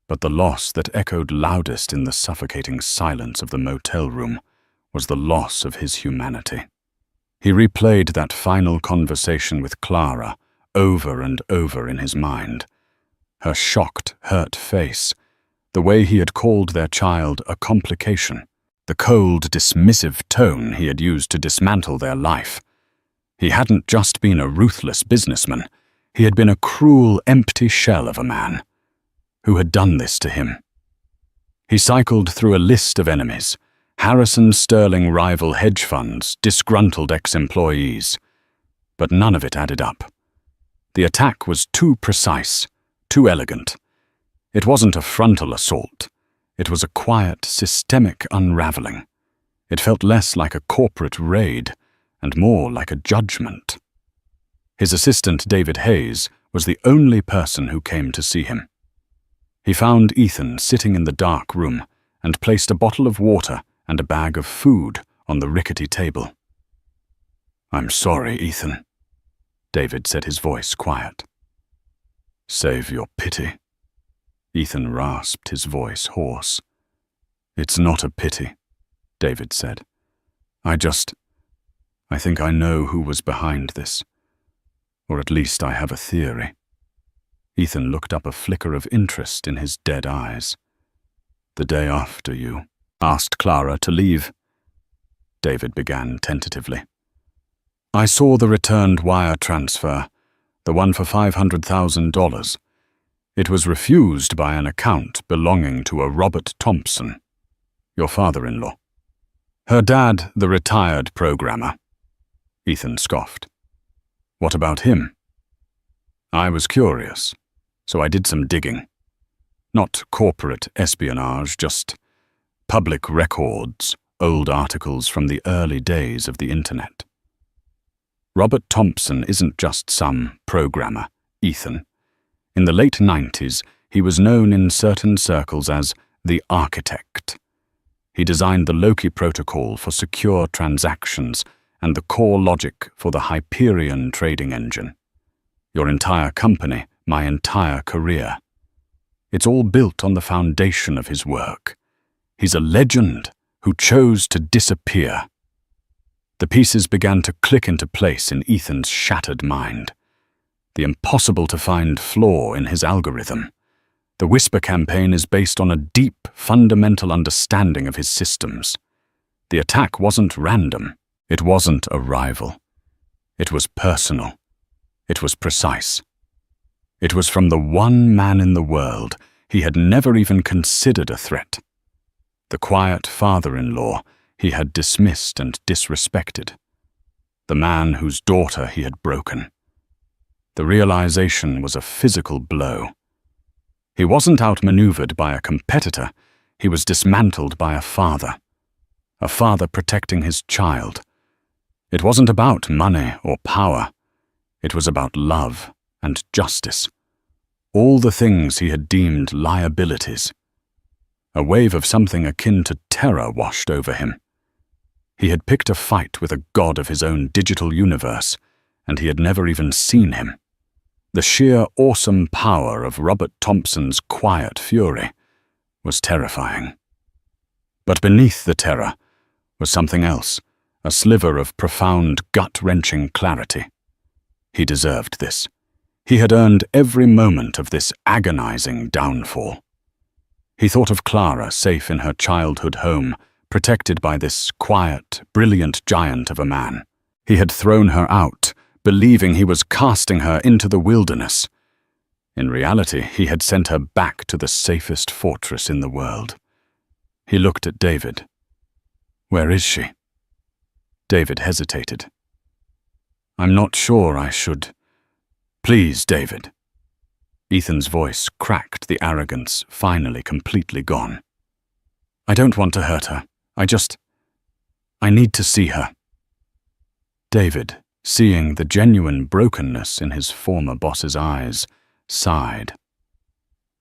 But the loss that echoed loudest in the suffocating silence of the motel room was the loss of his humanity. He replayed that final conversation with Clara over and over in his mind. Her shocked, hurt face, the way he had called their child a complication, the cold, dismissive tone he had used to dismantle their life. He hadn't just been a ruthless businessman, he had been a cruel, empty shell of a man. Who had done this to him? He cycled through a list of enemies, Harrison Sterling rival hedge funds, disgruntled ex-employees. But none of it added up. The attack was too precise, too elegant. It wasn't a frontal assault. It was a quiet, systemic unraveling. It felt less like a corporate raid and more like a judgment. His assistant, David Hayes, was the only person who came to see him. He found Ethan sitting in the dark room and placed a bottle of water and a bag of food on the rickety table. "I'm sorry, Ethan," David said, his voice quiet. "Save your pity." Ethan rasped, his voice hoarse. "It's not a pity," David said. I think I know who was behind this. Or at least I have a theory." Ethan looked up, a flicker of interest in his dead eyes. "The day after you asked Clara to leave," David began tentatively, "I saw the returned wire transfer, the one for $500,000. It was refused by an account belonging to a Robert Thompson, your father-in-law. Her dad, the retired programmer." Ethan scoffed. "What about him?" "I was curious, so I did some digging. Not corporate espionage, just public records, old articles from the early days of the internet. Robert Thompson isn't just some programmer, Ethan. In the late 90s, he was known in certain circles as the architect. He designed the Loki protocol for secure transactions and the core logic for the Hyperion trading engine. Your entire company, my entire career. It's all built on the foundation of his work. He's a legend who chose to disappear." The pieces began to click into place in Ethan's shattered mind. the impossible-to-find flaw in his algorithm. The Whisper campaign is based on a deep, fundamental understanding of his systems. The attack wasn't random. It wasn't a rival. It was personal. It was precise. It was from the one man in the world he had never even considered a threat. The quiet father-in-law he had dismissed and disrespected. The man whose daughter he had broken. The realization was a physical blow. He wasn't outmaneuvered by a competitor. He was dismantled by a father protecting his child. It wasn't about money or power. It was about love and justice. All the things he had deemed liabilities. A wave of something akin to terror washed over him. He had picked a fight with a god of his own digital universe, and he had never even seen him. The sheer awesome power of Robert Thompson's quiet fury was terrifying. But beneath the terror was something else, a sliver of profound, gut-wrenching clarity. He deserved this. He had earned every moment of this agonizing downfall. He thought of Clara safe in her childhood home, protected by this quiet, brilliant giant of a man. He had thrown her out, believing he was casting her into the wilderness. In reality, he had sent her back to the safest fortress in the world. He looked at David. "Where is she?" David hesitated. "I'm not sure I should." "Please, David." Ethan's voice cracked, the arrogance finally completely gone. "I don't want to hurt her. I need to see her." David, seeing the genuine brokenness in his former boss's eyes, sighed.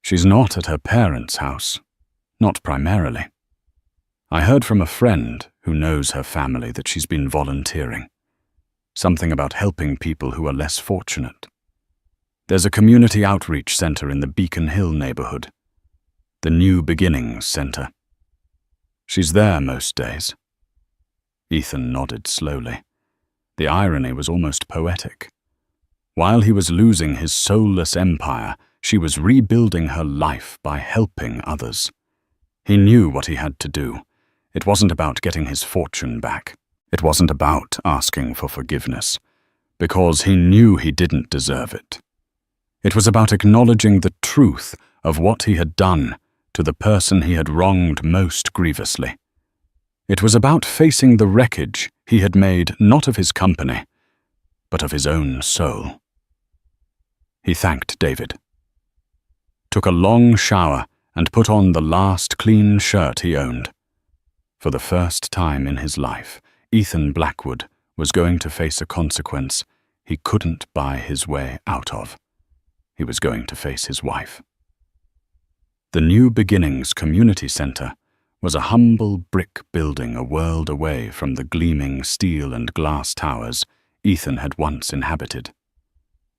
"She's not at her parents' house. Not primarily. I heard from a friend who knows her family that she's been volunteering. Something about helping people who are less fortunate. There's a community outreach center in the Beacon Hill neighborhood. The New Beginnings Center. She's there most days." Ethan nodded slowly. The irony was almost poetic. While he was losing his soulless empire, she was rebuilding her life by helping others. He knew what he had to do. It wasn't about getting his fortune back. It wasn't about asking for forgiveness, because he knew he didn't deserve it. It was about acknowledging the truth of what he had done to the person he had wronged most grievously. It was about facing the wreckage he had made not of his company, but of his own soul. He thanked David, took a long shower, and put on the last clean shirt he owned. For the first time in his life, Ethan Blackwood was going to face a consequence he couldn't buy his way out of. He was going to face his wife. The New Beginnings Community Center was a humble brick building a world away from the gleaming steel and glass towers Ethan had once inhabited.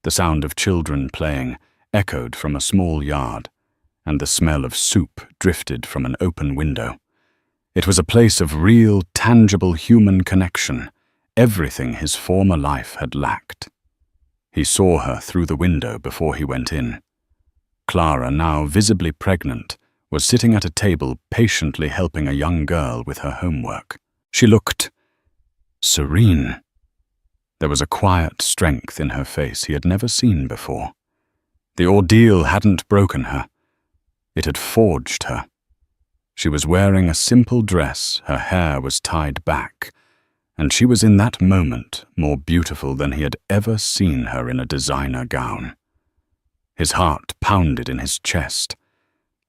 The sound of children playing echoed from a small yard, and the smell of soup drifted from an open window. It was a place of real, tangible human connection, everything his former life had lacked. He saw her through the window before he went in. Clara, now visibly pregnant, was sitting at a table patiently helping a young girl with her homework. She looked serene. There was a quiet strength in her face he had never seen before. The ordeal hadn't broken her. It had forged her. She was wearing a simple dress, her hair was tied back, and she was in that moment more beautiful than he had ever seen her in a designer gown. His heart pounded in his chest.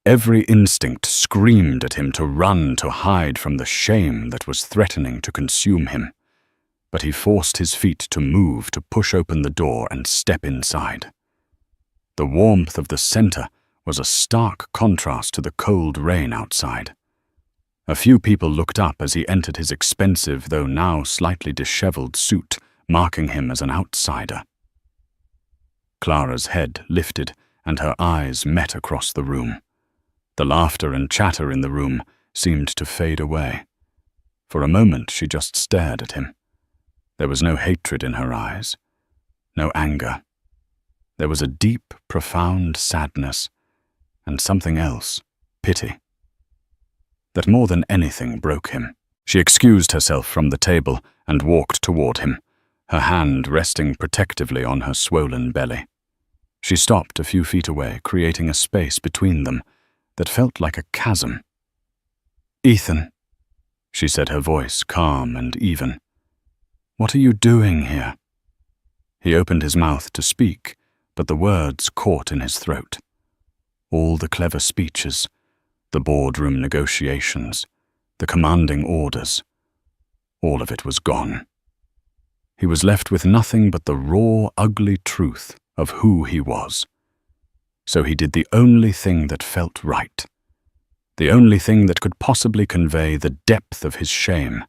Every instinct screamed at him to run, to hide from the shame that was threatening to consume him. But he forced his feet to move, to push open the door and step inside. The warmth of the center was a stark contrast to the cold rain outside. A few people looked up as he entered his expensive, though now slightly disheveled suit, marking him as an outsider. Clara's head lifted, and her eyes met across the room. The laughter and chatter in the room seemed to fade away. For a moment she just stared at him. There was no hatred in her eyes, no anger, There was a deep, profound sadness, and something else, pity, that more than anything broke him. She excused herself from the table and walked toward him, her hand resting protectively on her swollen belly. She stopped a few feet away, creating a space between them that felt like a chasm. "Ethan," she said, her voice calm and even. "What are you doing here?" He opened his mouth to speak, but the words caught in his throat. All the clever speeches, the boardroom negotiations, the commanding orders, all of it was gone. He was left with nothing but the raw, ugly truth of who he was. So he did the only thing that felt right, the only thing that could possibly convey the depth of his shame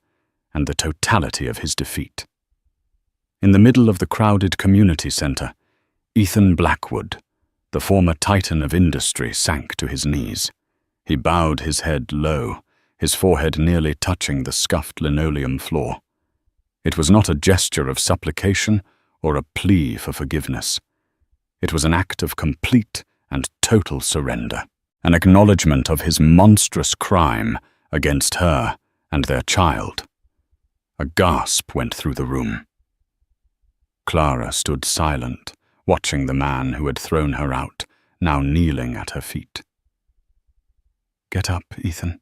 and the totality of his defeat. In the middle of the crowded community center, Ethan Blackwood, the former titan of industry, sank to his knees. He bowed his head low, his forehead nearly touching the scuffed linoleum floor. It was not a gesture of supplication or a plea for forgiveness. It was an act of complete and total surrender, an acknowledgement of his monstrous crime against her and their child. A gasp went through the room. Clara stood silent, watching the man who had thrown her out, now kneeling at her feet. "Get up, Ethan,"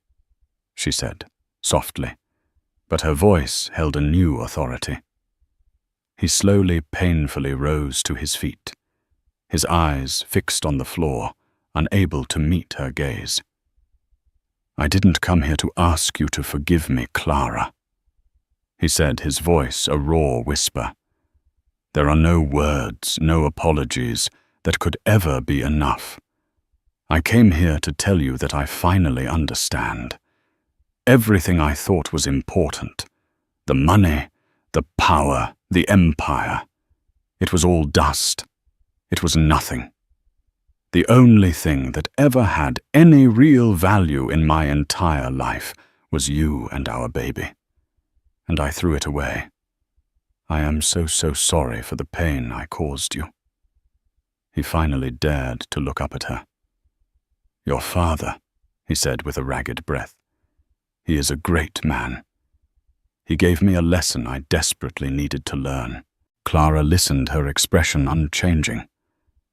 she said, softly, but her voice held a new authority. He slowly, painfully rose to his feet, his eyes fixed on the floor, unable to meet her gaze. "I didn't come here to ask you to forgive me, Clara," he said, his voice a raw whisper. "There are no words, no apologies that could ever be enough. I came here to tell you that I finally understand. Everything I thought was important, the money, the power, the empire, it was all dust. It was nothing. The only thing that ever had any real value in my entire life was you and our baby. And I threw it away. I am so sorry for the pain I caused you." He finally dared to look up at her. "Your father," he said with a ragged breath. "He is a great man. He gave me a lesson I desperately needed to learn." Clara listened, her expression unchanging.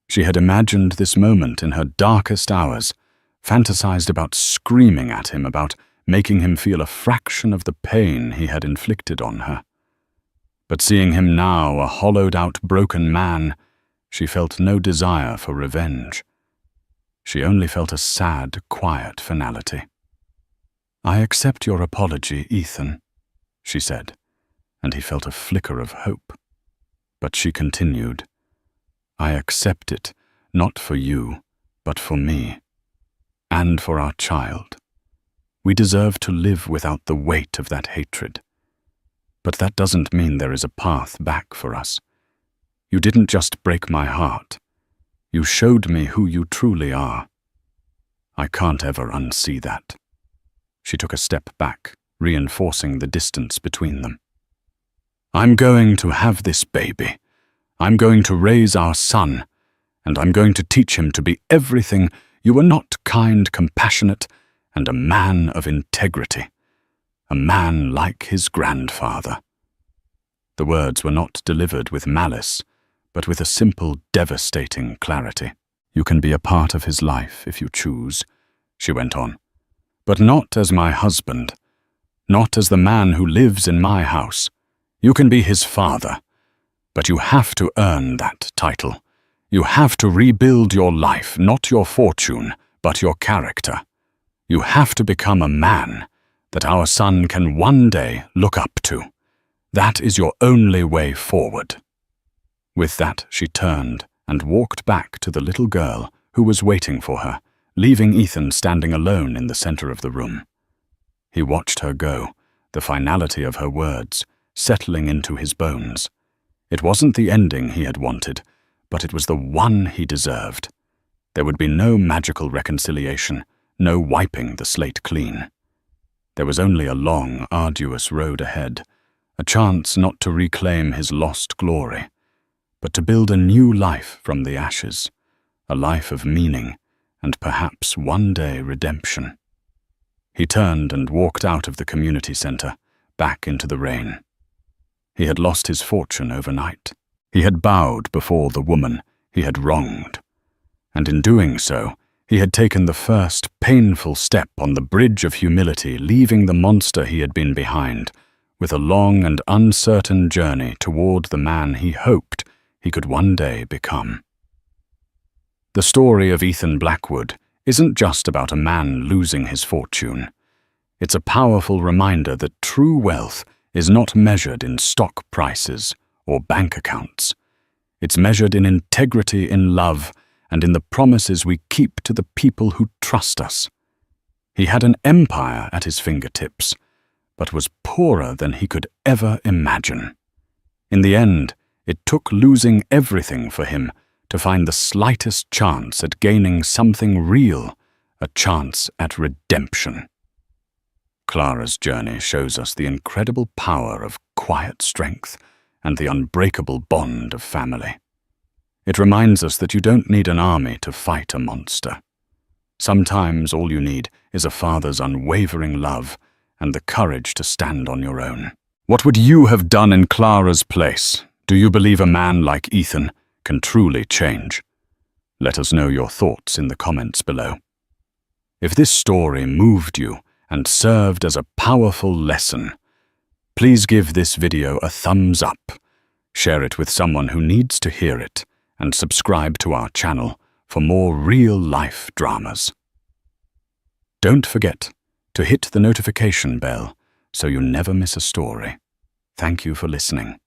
She had imagined this moment in her darkest hours, fantasized about screaming at him, about making him feel a fraction of the pain he had inflicted on her. But seeing him now, a hollowed-out, broken man, she felt no desire for revenge. She only felt a sad, quiet finality. "I accept your apology, Ethan," she said, and he felt a flicker of hope. But she continued, "I accept it, not for you, but for me, and for our child. We deserve to live without the weight of that hatred. But that doesn't mean there is a path back for us. You didn't just break my heart. You showed me who you truly are. I can't ever unsee that." She took a step back, reinforcing the distance between them. "I'm going to have this baby. I'm going to raise our son, and I'm going to teach him to be everything you were not: kind, compassionate, and a man of integrity. A man like his grandfather." The words were not delivered with malice, but with a simple, devastating clarity. "You can be a part of his life if you choose," she went on, "but not as my husband, not as the man who lives in my house. You can be his father, but you have to earn that title. You have to rebuild your life, not your fortune, but your character. You have to become a man that our son can one day look up to. That is your only way forward." With that, she turned and walked back to the little girl who was waiting for her, leaving Ethan standing alone in the center of the room. He watched her go, the finality of her words settling into his bones. It wasn't the ending he had wanted, but it was the one he deserved. There would be no magical reconciliation, no wiping the slate clean. There was only a long, arduous road ahead, a chance not to reclaim his lost glory, but to build a new life from the ashes, a life of meaning and perhaps one day redemption. He turned and walked out of the community center, back into the rain. He had lost his fortune overnight. He had bowed before the woman he had wronged, and in doing so, he had taken the first painful step on the bridge of humility, leaving the monster he had been behind, with a long and uncertain journey toward the man he hoped he could one day become. The story of Ethan Blackwood isn't just about a man losing his fortune. It's a powerful reminder that true wealth is not measured in stock prices or bank accounts. It's measured in integrity, in love, and in the promises we keep to the people who trust us. He had an empire at his fingertips, but was poorer than he could ever imagine. In the end, it took losing everything for him to find the slightest chance at gaining something real, a chance at redemption. Clara's journey shows us the incredible power of quiet strength and the unbreakable bond of family. It reminds us that you don't need an army to fight a monster. Sometimes all you need is a father's unwavering love and the courage to stand on your own. What would you have done in Clara's place? Do you believe a man like Ethan can truly change? Let us know your thoughts in the comments below. If this story moved you and served as a powerful lesson, please give this video a thumbs up, share it with someone who needs to hear it, and subscribe to our channel for more real-life dramas. Don't forget to hit the notification bell so you never miss a story. Thank you for listening.